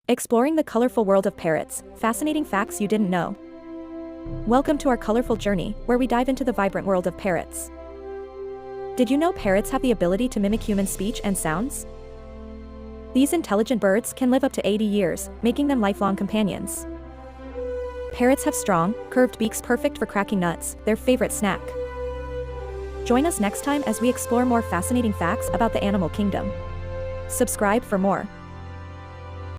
Exploring the colorful world of parrots, fascinating facts you didn't know. Welcome to our colorful journey, where we dive into the vibrant world of parrots. Did you know parrots have the ability to mimic human speech and sounds? These intelligent birds can live up to 80 years, making them lifelong companions. Parrots have strong, curved beaks perfect for cracking nuts, their favorite snack. Join us next time as we explore more fascinating facts about the animal kingdom. Subscribe for more.